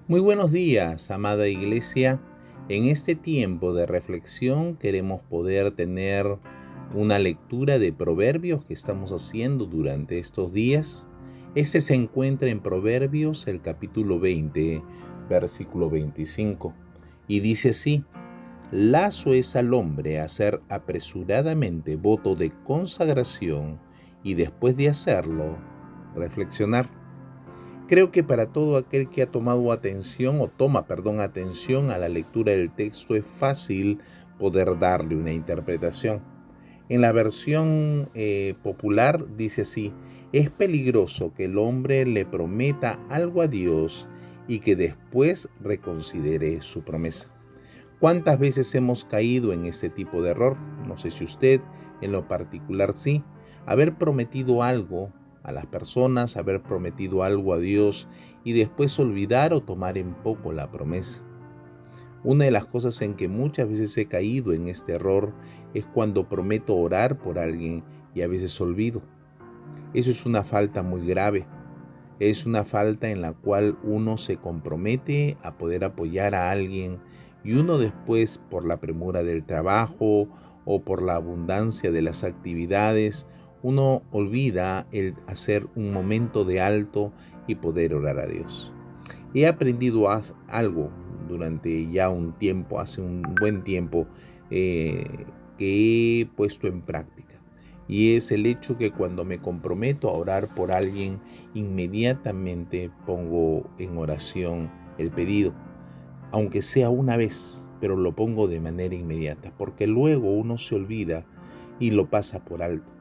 Muy buenos días, amada iglesia. En este tiempo de reflexión queremos poder tener una lectura de Proverbios que estamos haciendo durante estos días. Este se encuentra en Proverbios, el capítulo 20, versículo 25. Y dice así: lazo es al hombre hacer apresuradamente voto de consagración y después de hacerlo, reflexionar. Creo que para todo aquel que ha tomado atención o toma, atención a la lectura del texto es fácil poder darle una interpretación. En la versión popular dice así: es peligroso que el hombre le prometa algo a Dios y que después reconsidere su promesa. ¿Cuántas veces hemos caído en este tipo de error? No sé si usted en lo particular sí. Haber prometido algo a las personas, haber prometido algo a Dios y después olvidar o tomar en poco la promesa. Una de las cosas en que muchas veces he caído en este error es cuando prometo orar por alguien y a veces olvido. Eso es una falta muy grave. Es una falta en la cual uno se compromete a poder apoyar a alguien y uno después, por la premura del trabajo o por la abundancia de las actividades, uno olvida el hacer un momento de alto y poder orar a Dios. He aprendido algo durante ya un tiempo, hace un buen tiempo, que he puesto en práctica. Y es el hecho que cuando me comprometo a orar por alguien, inmediatamente pongo en oración el pedido, aunque sea una vez, pero lo pongo de manera inmediata, porque luego uno se olvida y lo pasa por alto.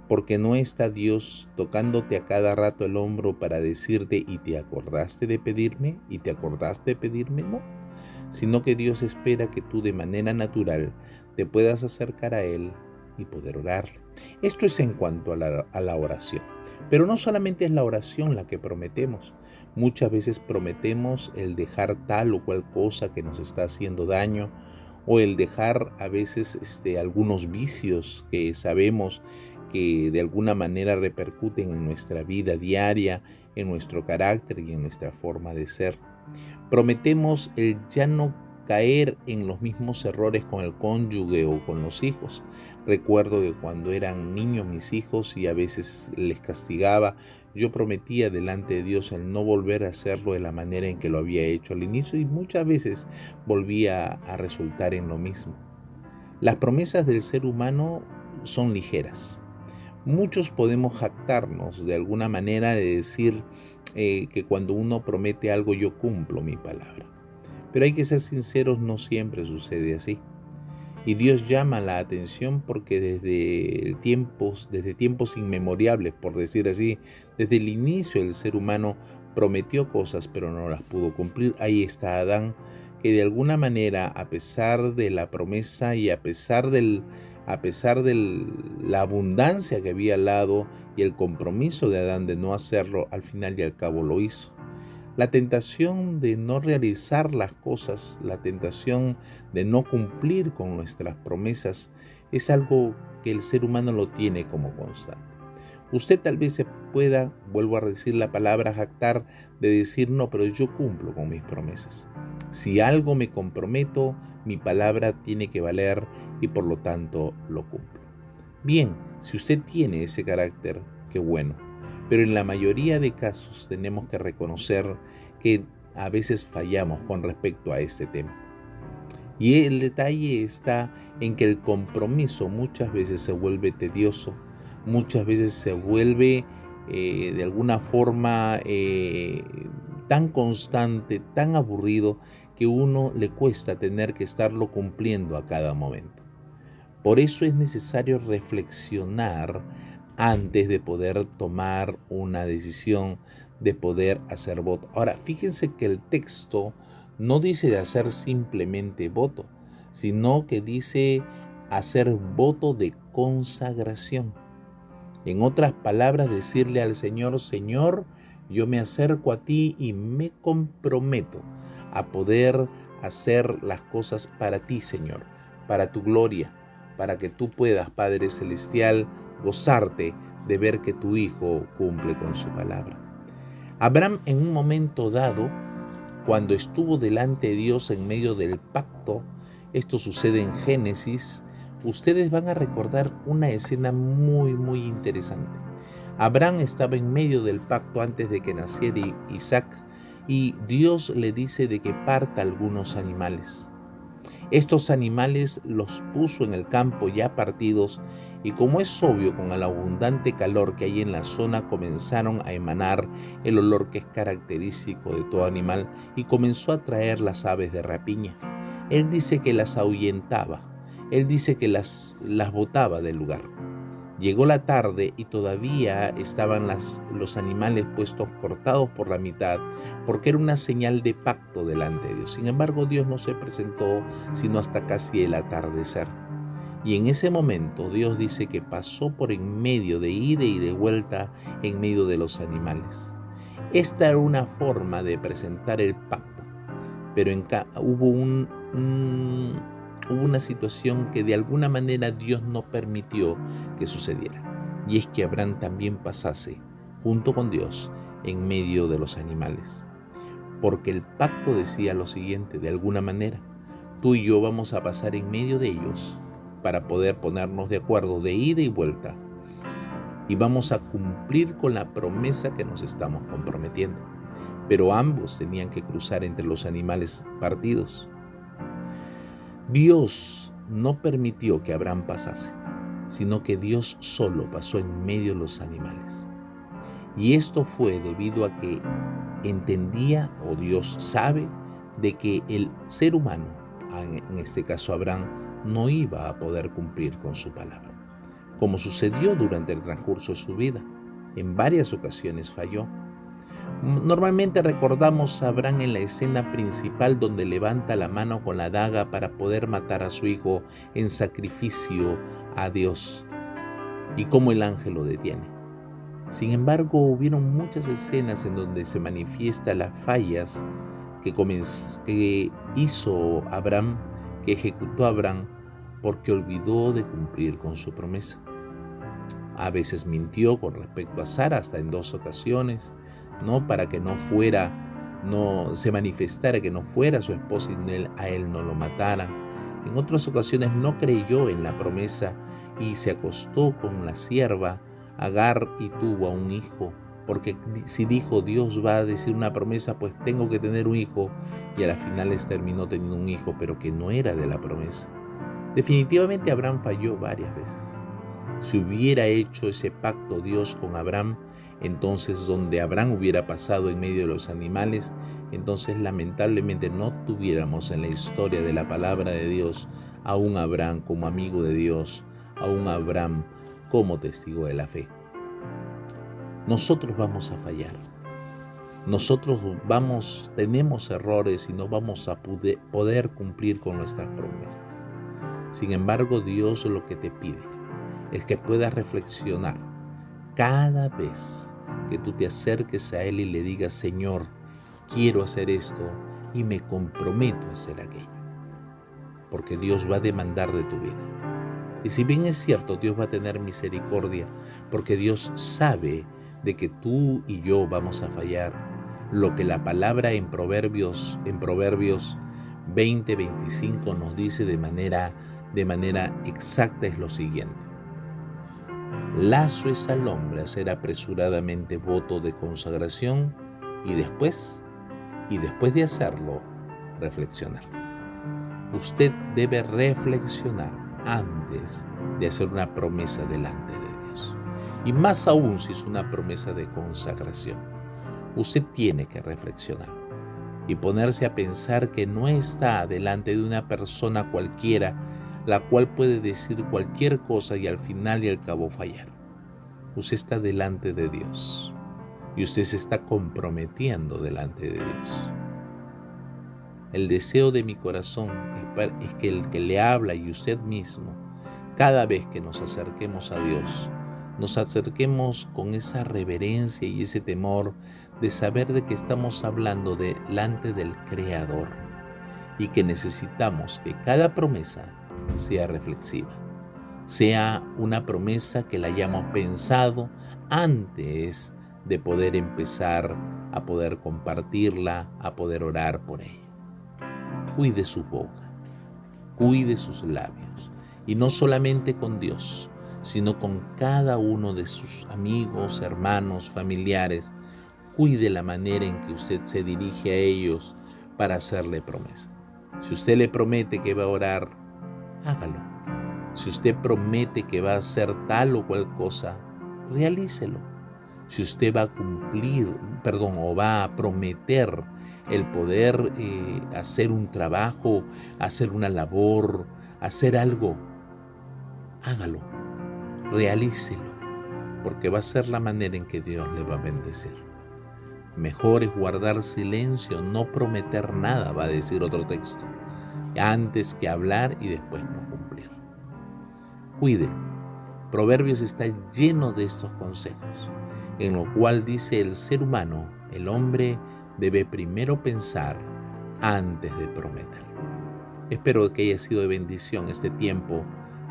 Porque no está Dios tocándote a cada rato el hombro para decirte: ¿y te acordaste de pedirme? ¿Y te acordaste de pedirme? No, sino que Dios espera que tú de manera natural te puedas acercar a Él y poder orarle. Esto es en cuanto a la oración. Pero no solamente es la oración la que prometemos. Muchas veces prometemos el dejar tal o cual cosa que nos está haciendo daño, o el dejar a veces algunos vicios que sabemos que de alguna manera repercuten en nuestra vida diaria, en nuestro carácter y en nuestra forma de ser. Prometemos el ya no caer en los mismos errores con el cónyuge o con los hijos. Recuerdo que cuando eran niños mis hijos y a veces les castigaba, yo prometía delante de Dios el no volver a hacerlo de la manera en que lo había hecho al inicio, y muchas veces volvía a resultar en lo mismo. Las promesas del ser humano son ligeras. Muchos podemos jactarnos de alguna manera de decir que cuando uno promete algo, yo cumplo mi palabra. Pero hay que ser sinceros, no siempre sucede así. Y Dios llama la atención porque desde tiempos inmemorables, por decir así, desde el inicio el ser humano prometió cosas pero no las pudo cumplir. Ahí está Adán, que de alguna manera, a pesar de la promesa y a pesar de la abundancia que había al lado y el compromiso de Adán de no hacerlo, al final y al cabo lo hizo. La tentación de no realizar las cosas, la tentación de no cumplir con nuestras promesas, es algo que el ser humano lo tiene como constante. Usted tal vez se pueda, vuelvo a decir la palabra, jactar de decir: no, pero yo cumplo con mis promesas. Si algo me comprometo, mi palabra tiene que valer y por lo tanto lo cumplo. Bien, si usted tiene ese carácter, qué bueno. Pero en la mayoría de casos tenemos que reconocer que a veces fallamos con respecto a este tema. Y el detalle está en que el compromiso muchas veces se vuelve tedioso, muchas veces se vuelve de alguna forma tan constante, tan aburrido, que uno le cuesta tener que estarlo cumpliendo a cada momento. Por eso es necesario reflexionar antes de poder tomar una decisión, de poder hacer voto. Ahora, fíjense que el texto no dice de hacer simplemente voto, sino que dice hacer voto de consagración. En otras palabras, decirle al Señor: Señor, yo me acerco a ti y me comprometo a poder hacer las cosas para ti, Señor, para tu gloria, para que tú puedas, Padre Celestial, gozarte de ver que tu Hijo cumple con su palabra. Abraham, en un momento dado, cuando estuvo delante de Dios en medio del pacto, esto sucede en Génesis, ustedes van a recordar una escena muy interesante. Abraham estaba en medio del pacto antes de que naciera Isaac, y Dios le dice de que parta algunos animales. Estos animales los puso en el campo ya partidos, y como es obvio, con el abundante calor que hay en la zona, comenzaron a emanar el olor que es característico de todo animal, y comenzó a traer las aves de rapiña. Él dice que las ahuyentaba, él dice que las botaba del lugar. Llegó la tarde y todavía estaban los animales puestos cortados por la mitad, porque era una señal de pacto delante de Dios. Sin embargo, Dios no se presentó sino hasta casi el atardecer. Y en ese momento Dios dice que pasó por en medio, de ida y de vuelta, en medio de los animales. Esta era una forma de presentar el pacto, pero hubo una situación que de alguna manera Dios no permitió que sucediera, y es que Abraham también pasase junto con Dios en medio de los animales, porque el pacto decía lo siguiente: de alguna manera tú y yo vamos a pasar en medio de ellos para poder ponernos de acuerdo de ida y vuelta, y vamos a cumplir con la promesa que nos estamos comprometiendo. Pero ambos tenían que cruzar entre los animales partidos. Dios no permitió que Abraham pasase, sino que Dios solo pasó en medio de los animales. Y esto fue debido a que entendía, o Dios sabe, de que el ser humano, en este caso Abraham, no iba a poder cumplir con su palabra. Como sucedió durante el transcurso de su vida, en varias ocasiones falló. Normalmente recordamos a Abraham en la escena principal, donde levanta la mano con la daga para poder matar a su hijo en sacrificio a Dios, y cómo el ángel lo detiene. Sin embargo, hubieron muchas escenas en donde se manifiestan las fallas que hizo Abraham, que ejecutó Abraham, porque olvidó de cumplir con su promesa. A veces mintió con respecto a Sara, hasta en 2 ocasiones, ¿no? Para que no se manifestara que no fuera su esposa y a él no lo matara. En otras ocasiones no creyó en la promesa y se acostó con la sierva Agar y tuvo a un hijo, porque si dijo Dios va a decir una promesa, pues tengo que tener un hijo, y a las finales terminó teniendo un hijo, pero que no era de la promesa. Definitivamente Abraham falló varias veces. Si hubiera hecho ese pacto Dios con Abraham, entonces donde Abraham hubiera pasado en medio de los animales, entonces lamentablemente no tuviéramos en la historia de la palabra de Dios a un Abraham como amigo de Dios, a un Abraham como testigo de la fe. Nosotros vamos a fallar. Nosotros tenemos errores y no vamos a poder cumplir con nuestras promesas. Sin embargo, Dios lo que te pide es que puedas reflexionar cada vez que tú te acerques a Él y le digas: Señor, quiero hacer esto y me comprometo a hacer aquello. Porque Dios va a demandar de tu vida. Y si bien es cierto, Dios va a tener misericordia, porque Dios sabe de que tú y yo vamos a fallar. Lo que la palabra en Proverbios 20:25 nos dice de manera exacta es lo siguiente: lazo es al hombre hacer apresuradamente voto de consagración y después de hacerlo, reflexionar. Usted debe reflexionar antes de hacer una promesa delante de Dios. Y más aún si es una promesa de consagración. Usted tiene que reflexionar y ponerse a pensar que no está delante de una persona cualquiera, la cual puede decir cualquier cosa y al final y al cabo fallar. Usted está delante de Dios y usted se está comprometiendo delante de Dios. El deseo de mi corazón es que el que le habla y usted mismo, cada vez que nos acerquemos a Dios, nos acerquemos con esa reverencia y ese temor de saber de que estamos hablando delante del Creador y que necesitamos que cada promesa sea reflexiva, sea una promesa que la hayamos pensado antes de poder empezar a poder compartirla, a poder orar por ella. Cuide su boca, cuide sus labios, y no solamente con Dios, sino con cada uno de sus amigos, hermanos, familiares. Cuide la manera en que usted se dirige a ellos para hacerle promesa. Si usted le promete que va a orar, hágalo. Si usted promete que va a hacer tal o cual cosa, realícelo. Si usted va a o va a prometer el poder hacer un trabajo, hacer una labor, hacer algo, hágalo, realícelo, porque va a ser la manera en que Dios le va a bendecir. Mejor es guardar silencio, no prometer nada, va a decir otro texto, antes que hablar y después no cumplir. Cuide. Proverbios está lleno de estos consejos, en lo cual dice el ser humano, el hombre debe primero pensar antes de prometer. Espero que haya sido de bendición este tiempo.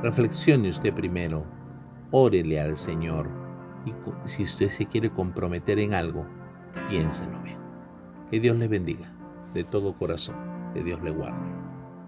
Reflexione usted primero, órele al Señor, y si usted se quiere comprometer en algo, piénselo bien. Que Dios le bendiga de todo corazón, que Dios le guarde.